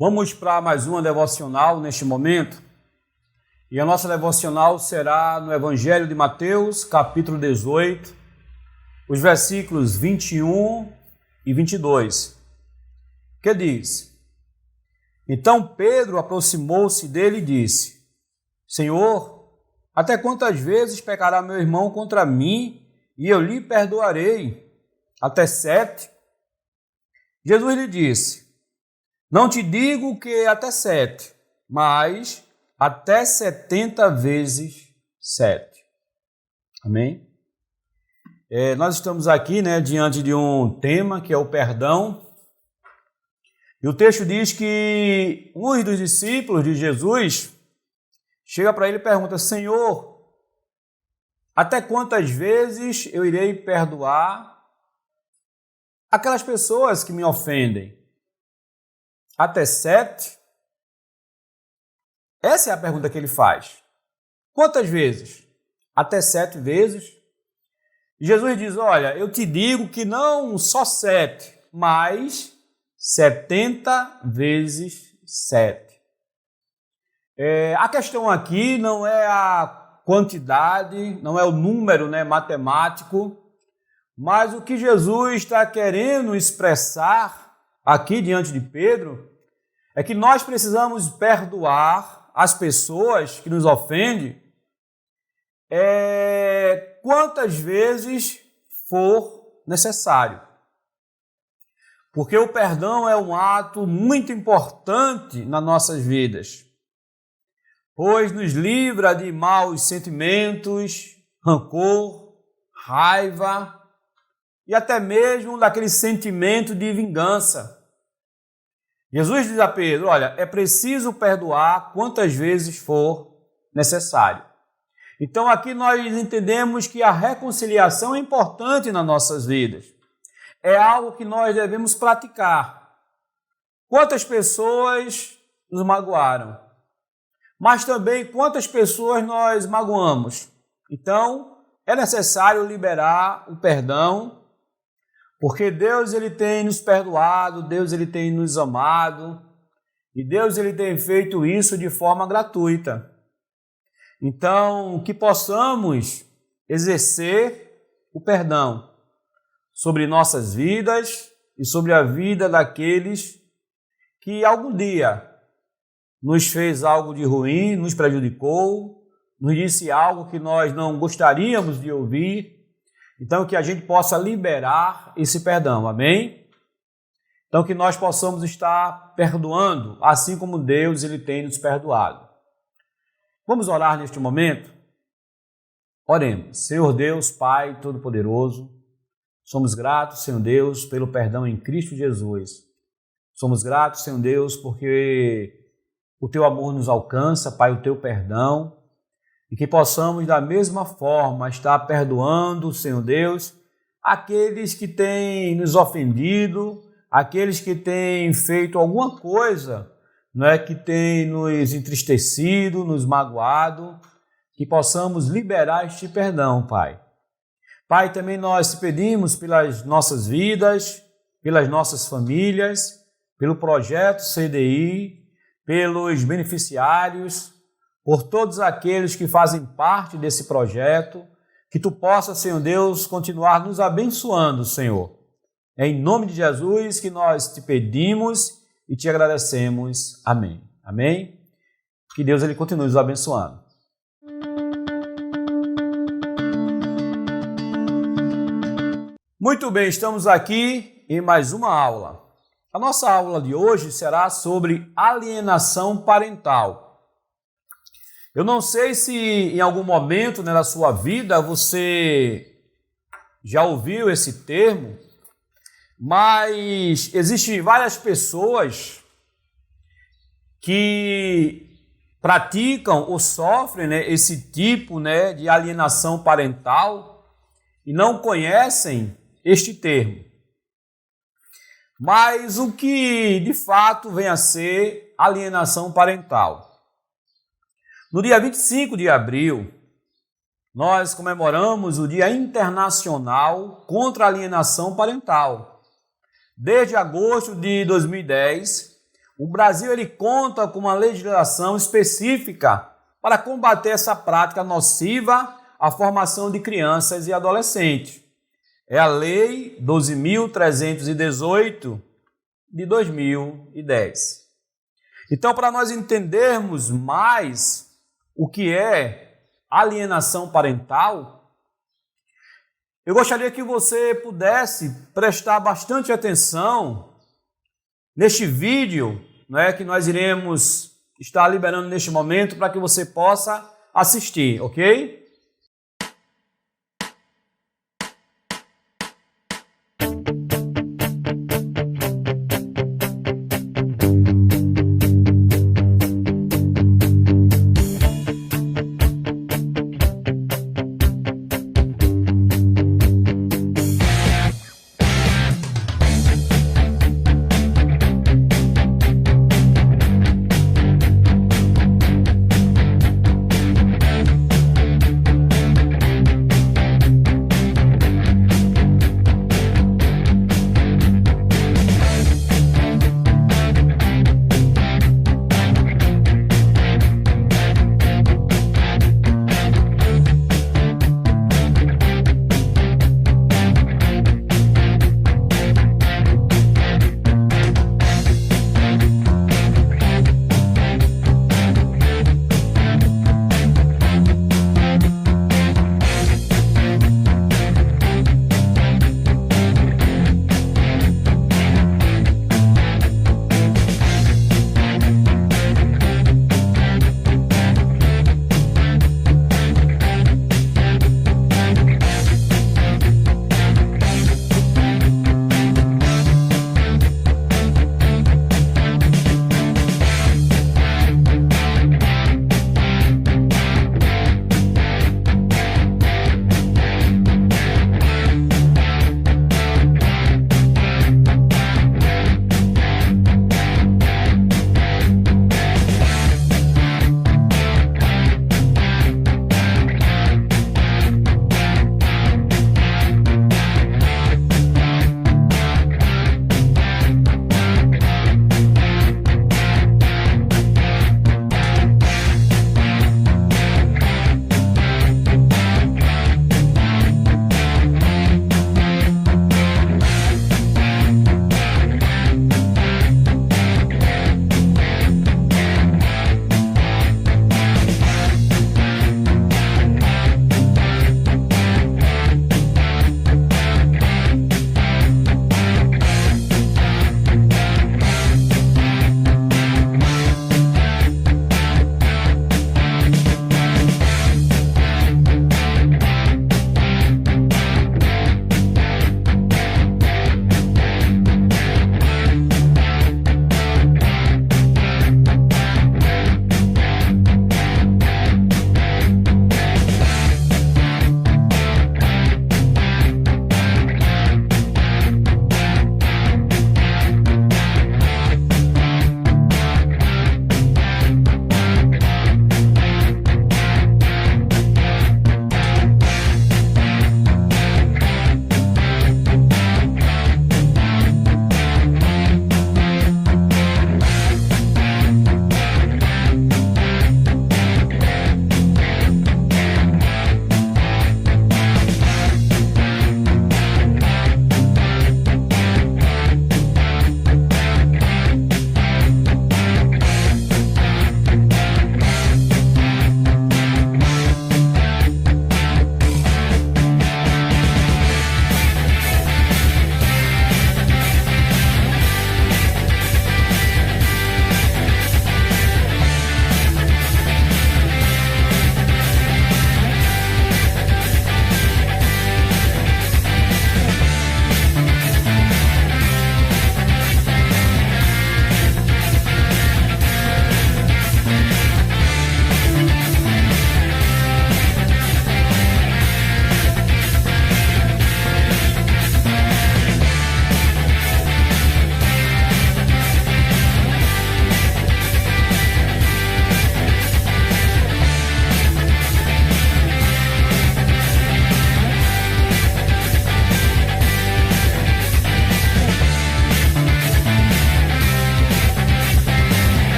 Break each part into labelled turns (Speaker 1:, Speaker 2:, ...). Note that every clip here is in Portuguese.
Speaker 1: Vamos para mais uma devocional neste momento. E a nossa devocional será no Evangelho de Mateus, capítulo 18, os versículos 21 e 22, que diz: Então Pedro aproximou-se dele e disse: Senhor, até quantas vezes pecará meu irmão contra mim e eu lhe perdoarei? Até 7? Jesus lhe disse: Não te digo que até 7, mas até 70 vezes 7. Amém? Nós estamos aqui, diante de um tema que é o perdão. E o texto diz que um dos discípulos de Jesus chega para ele e pergunta: Senhor, até quantas vezes eu irei perdoar aquelas pessoas que me ofendem? Até 7? Essa é a pergunta que ele faz. Quantas vezes? Até 7 vezes? E Jesus diz: olha, eu te digo que não só 7, mas 70 vezes 7. A questão aqui não é a quantidade, não é o número matemático, mas o que Jesus está querendo expressar aqui diante de Pedro é que nós precisamos perdoar as pessoas que nos ofendem quantas vezes for necessário. Porque o perdão é um ato muito importante nas nossas vidas, pois nos livra de maus sentimentos, rancor, raiva e até mesmo daquele sentimento de vingança. Jesus diz a Pedro: olha, é preciso perdoar quantas vezes for necessário. Então aqui nós entendemos que a reconciliação é importante nas nossas vidas. É algo que nós devemos praticar. Quantas pessoas nos magoaram? Mas também quantas pessoas nós magoamos? Então é necessário liberar o perdão, porque Deus ele tem nos perdoado, Deus ele tem nos amado e Deus ele tem feito isso de forma gratuita. Então, que possamos exercer o perdão sobre nossas vidas e sobre a vida daqueles que algum dia nos fez algo de ruim, nos prejudicou, nos disse algo que nós não gostaríamos de ouvir. Então, que a gente possa liberar esse perdão, amém? Então, que nós possamos estar perdoando, assim como Deus ele tem nos perdoado. Vamos orar neste momento? Oremos. Senhor Deus, Pai Todo-Poderoso, somos gratos, Senhor Deus, pelo perdão em Cristo Jesus. Somos gratos, Senhor Deus, porque o Teu amor nos alcança, Pai, o Teu perdão, e que possamos da mesma forma estar perdoando, Senhor Deus, aqueles que têm nos ofendido, aqueles que têm feito alguma coisa, que têm nos entristecido, nos magoado, que possamos liberar este perdão, Pai. Pai, também nós te pedimos pelas nossas vidas, pelas nossas famílias, pelo projeto CDI, pelos beneficiários, por todos aqueles que fazem parte desse projeto, que Tu possa, Senhor Deus, continuar nos abençoando, Senhor. É em nome de Jesus que nós te pedimos e te agradecemos. Amém. Amém? Que Deus ele continue nos abençoando. Muito bem, estamos aqui em mais uma aula. A nossa aula de hoje será sobre alienação parental. Eu não sei se em algum momento na sua vida você já ouviu esse termo, mas existem várias pessoas que praticam ou sofrem esse tipo de alienação parental e não conhecem este termo. Mas o que de fato vem a ser alienação parental? No dia 25 de abril, nós comemoramos o Dia Internacional contra a Alienação Parental. Desde agosto de 2010, O Brasil ele conta com uma legislação específica para combater essa prática nociva à formação de crianças e adolescentes. É a Lei 12.318 de 2010. Então, para nós entendermos mais o que é alienação parental, eu gostaria que você pudesse prestar bastante atenção neste vídeo, né, que nós iremos estar liberando neste momento para que você possa assistir, ok?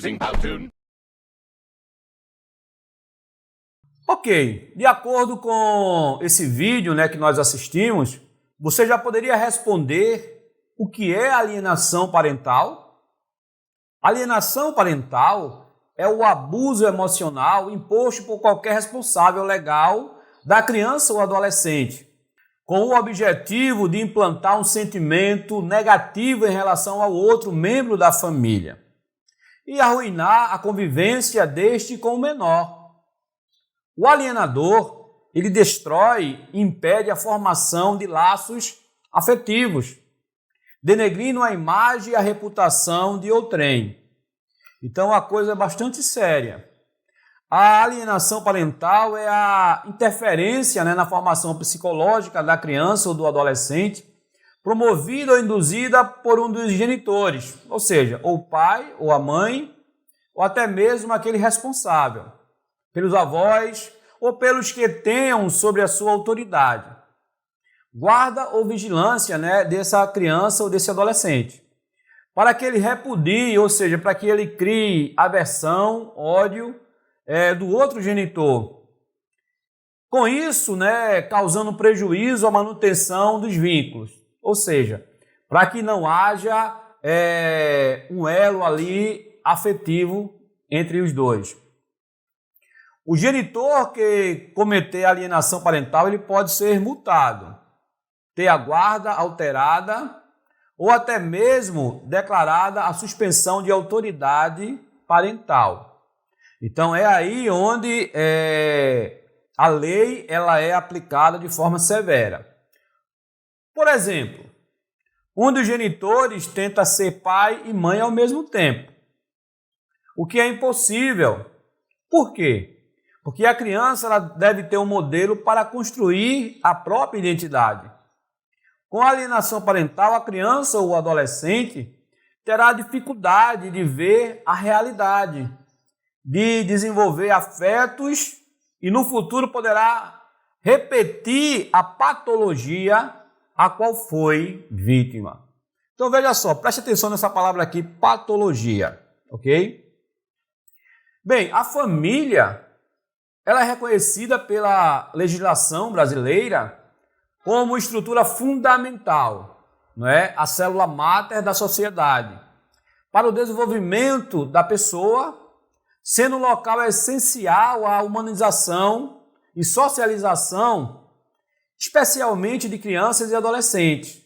Speaker 2: using Powtoon.
Speaker 1: Ok, de acordo com esse vídeo, né, que nós assistimos, você já poderia responder o que é alienação parental? Alienação parental é o abuso emocional imposto por qualquer responsável legal da criança ou adolescente, com o objetivo de implantar um sentimento negativo em relação ao outro membro da família e arruinar a convivência deste com o menor. O alienador, ele destrói e impede a formação de laços afetivos, denegrindo a imagem e a reputação de outrem. Então a coisa é bastante séria. A alienação parental é a interferência, né, na formação psicológica da criança ou do adolescente, promovida ou induzida por um dos genitores, ou seja, ou o pai ou a mãe, ou até mesmo aquele responsável, pelos avós ou pelos que tenham sobre a sua autoridade. Guarda ou vigilância, né, dessa criança ou desse adolescente, para que ele repudie, ou seja, para que ele crie aversão, ódio do outro genitor. Com isso, né, causando prejuízo à manutenção dos vínculos, ou seja, para que não haja um elo ali afetivo entre os dois. O genitor que cometer alienação parental, ele pode ser multado, ter a guarda alterada ou até mesmo declarada a suspensão de autoridade parental. Então é aí onde a lei ela é aplicada de forma severa. Por exemplo, um dos genitores tenta ser pai e mãe ao mesmo tempo, o que é impossível. Por quê? Porque a criança ela deve ter um modelo para construir a própria identidade. Com a alienação parental, a criança ou o adolescente terá dificuldade de ver a realidade, de desenvolver afetos e no futuro poderá repetir a patologia a qual foi vítima. Então veja só, preste atenção nessa palavra aqui, patologia, ok? Bem, a família ela é reconhecida pela legislação brasileira como estrutura fundamental, não é? A célula máter da sociedade, para o desenvolvimento da pessoa, sendo um local essencial à humanização e socialização, especialmente de crianças e adolescentes,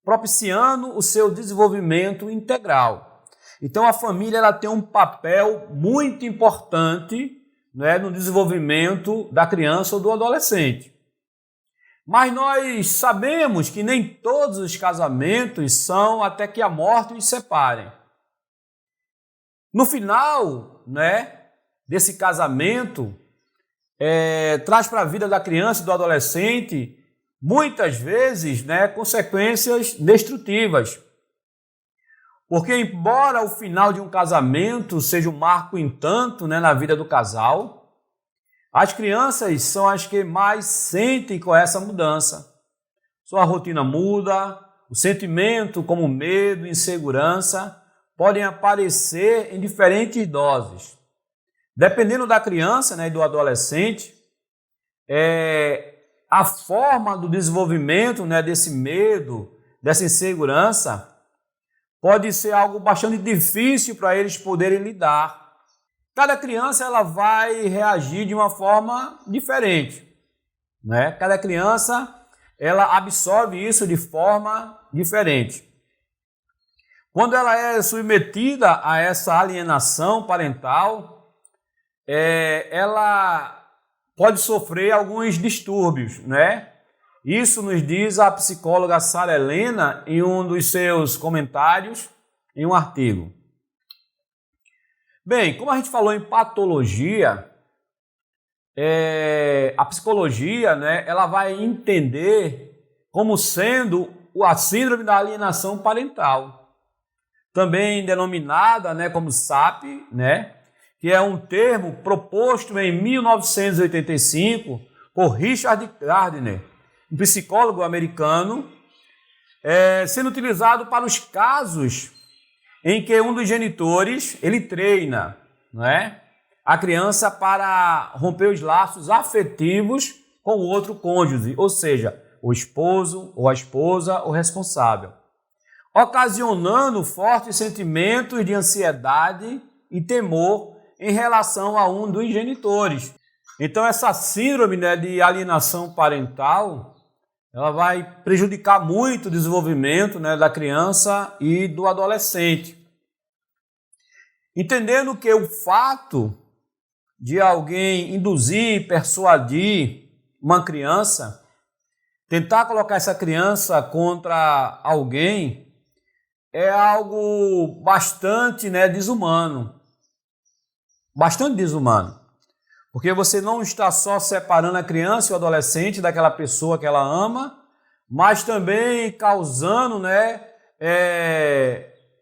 Speaker 1: propiciando o seu desenvolvimento integral. Então a família ela tem um papel muito importante, né, no desenvolvimento da criança ou do adolescente. Mas nós sabemos que nem todos os casamentos são até que a morte os separe. No final, né, desse casamento, traz para a vida da criança e do adolescente, muitas vezes, né, consequências destrutivas. Porque embora o final de um casamento seja um marco em tanto, né, na vida do casal, as crianças são as que mais sentem com essa mudança. Sua rotina muda, o sentimento como medo, insegurança, podem aparecer em diferentes doses. Dependendo da criança, né, e do adolescente, a forma do desenvolvimento, né, desse medo, dessa insegurança, pode ser algo bastante difícil para eles poderem lidar. Cada criança ela vai reagir de uma forma diferente, né? Cada criança ela absorve isso de forma diferente. Quando ela é submetida a essa alienação parental, ela pode sofrer alguns distúrbios, né? Isso nos diz a psicóloga Sara Helena em um dos seus comentários em um artigo. Bem, como a gente falou em patologia, a psicologia, né, ela vai entender como sendo a síndrome da alienação parental, também denominada, né, como SAP, né, que é um termo proposto em 1985 por Richard Gardner, um psicólogo americano, sendo utilizado para os casos em que um dos genitores, ele treina, não é, a criança para romper os laços afetivos com o outro cônjuge, ou seja, o esposo ou a esposa, o responsável, ocasionando fortes sentimentos de ansiedade e temor em relação a um dos genitores. Então, essa síndrome, né, de alienação parental, ela vai prejudicar muito o desenvolvimento, né, da criança e do adolescente. Entendendo que o fato de alguém induzir, persuadir uma criança, tentar colocar essa criança contra alguém, é algo bastante, né, desumano. Bastante desumano. Porque você não está só separando a criança e o adolescente daquela pessoa que ela ama, mas também causando, né,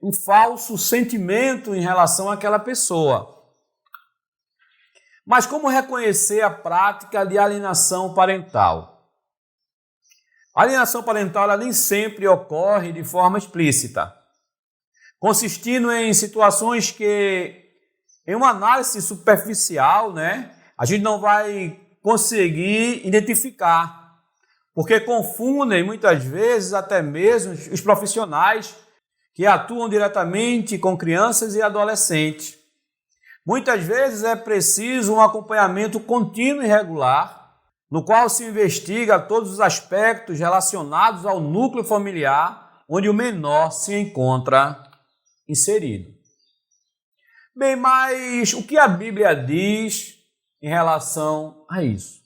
Speaker 1: um falso sentimento em relação àquela pessoa. Mas como reconhecer a prática de alienação parental? A alienação parental ela nem sempre ocorre de forma explícita, consistindo em situações que, em uma análise superficial, né, a gente não vai conseguir identificar, porque confundem muitas vezes até mesmo os profissionais que atuam diretamente com crianças e adolescentes. Muitas vezes é preciso um acompanhamento contínuo e regular, no qual se investiga todos os aspectos relacionados ao núcleo familiar onde o menor se encontra inserido. Bem, mas o que a Bíblia diz em relação a isso?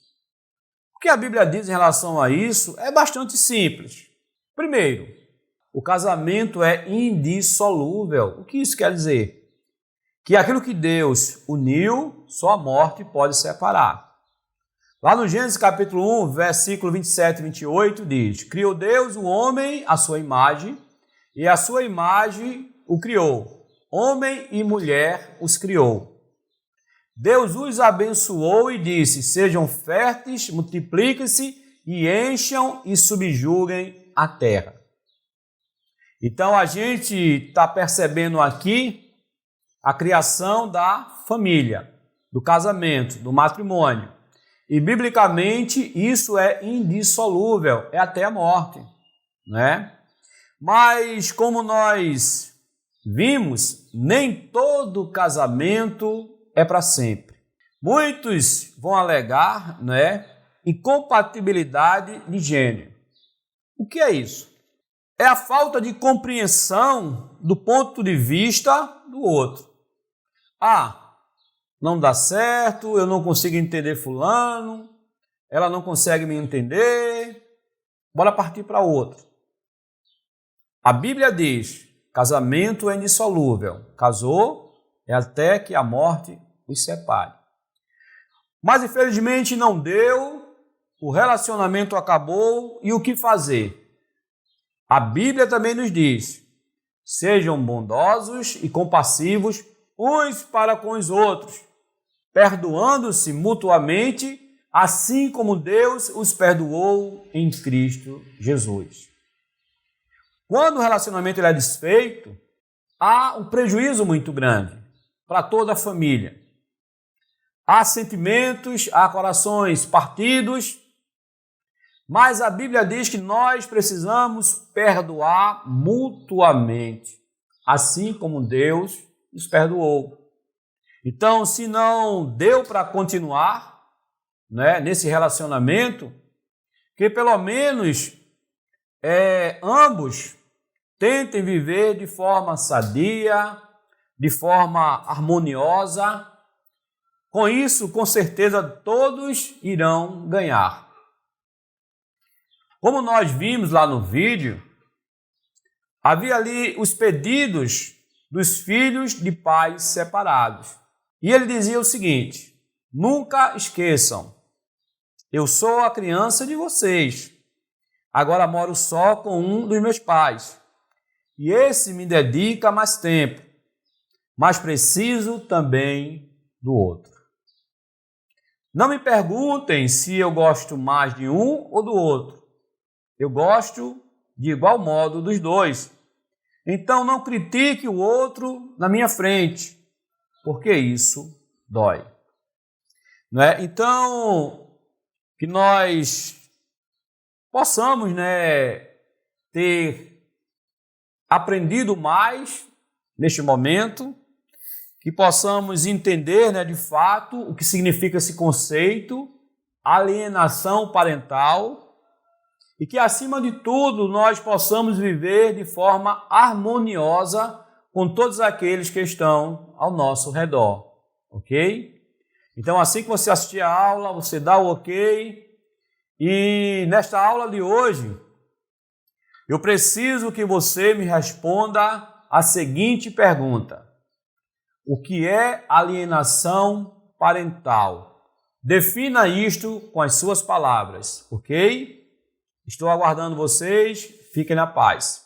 Speaker 1: O que a Bíblia diz em relação a isso é bastante simples. Primeiro, o casamento é indissolúvel. O que isso quer dizer? Que aquilo que Deus uniu, só a morte pode separar. Lá no Gênesis capítulo 1, versículo 27 e 28, diz: Criou Deus o homem à sua imagem, e a sua imagem o criou. Homem e mulher os criou. Deus os abençoou e disse: sejam férteis, multipliquem-se e encham e subjuguem a terra. Então a gente está percebendo aqui a criação da família, do casamento, do matrimônio. E biblicamente isso é indissolúvel, é até a morte, né? Mas como nós vimos, nem todo casamento é para sempre. Muitos vão alegar, né, incompatibilidade de gênero. O que é isso? É a falta de compreensão do ponto de vista do outro. Ah, não dá certo, eu não consigo entender fulano, ela não consegue me entender, bora partir para outro. A Bíblia diz: casamento é indissolúvel, casou é até que a morte os separe. Mas infelizmente não deu, o relacionamento acabou e o que fazer? A Bíblia também nos diz: sejam bondosos e compassivos uns para com os outros, perdoando-se mutuamente, assim como Deus os perdoou em Cristo Jesus. Quando o relacionamento é desfeito, há um prejuízo muito grande para toda a família. Há sentimentos, há corações partidos, mas a Bíblia diz que nós precisamos perdoar mutuamente, assim como Deus nos perdoou. Então, se não deu para continuar, né, nesse relacionamento, que pelo menos ambos tentem viver de forma sadia, de forma harmoniosa. Com isso, com certeza, todos irão ganhar. Como nós vimos lá no vídeo, havia ali os pedidos dos filhos de pais separados. E ele dizia o seguinte: nunca esqueçam, eu sou a criança de vocês. Agora moro só com um dos meus pais. E esse me dedica mais tempo, mas preciso também do outro. Não me perguntem se eu gosto mais de um ou do outro. Eu gosto de igual modo dos dois. Então não critique o outro na minha frente, porque isso dói. Não é? Então, que nós possamos, ter aprendido mais neste momento, que possamos entender, de fato, o que significa esse conceito, alienação parental, e que, acima de tudo, nós possamos viver de forma harmoniosa com todos aqueles que estão ao nosso redor, ok? Então, assim que você assistir a aula, você dá o ok, e nesta aula de hoje, eu preciso que você me responda a seguinte pergunta: o que é alienação parental? Defina isto com as suas palavras, ok? Estou aguardando vocês. Fiquem na paz.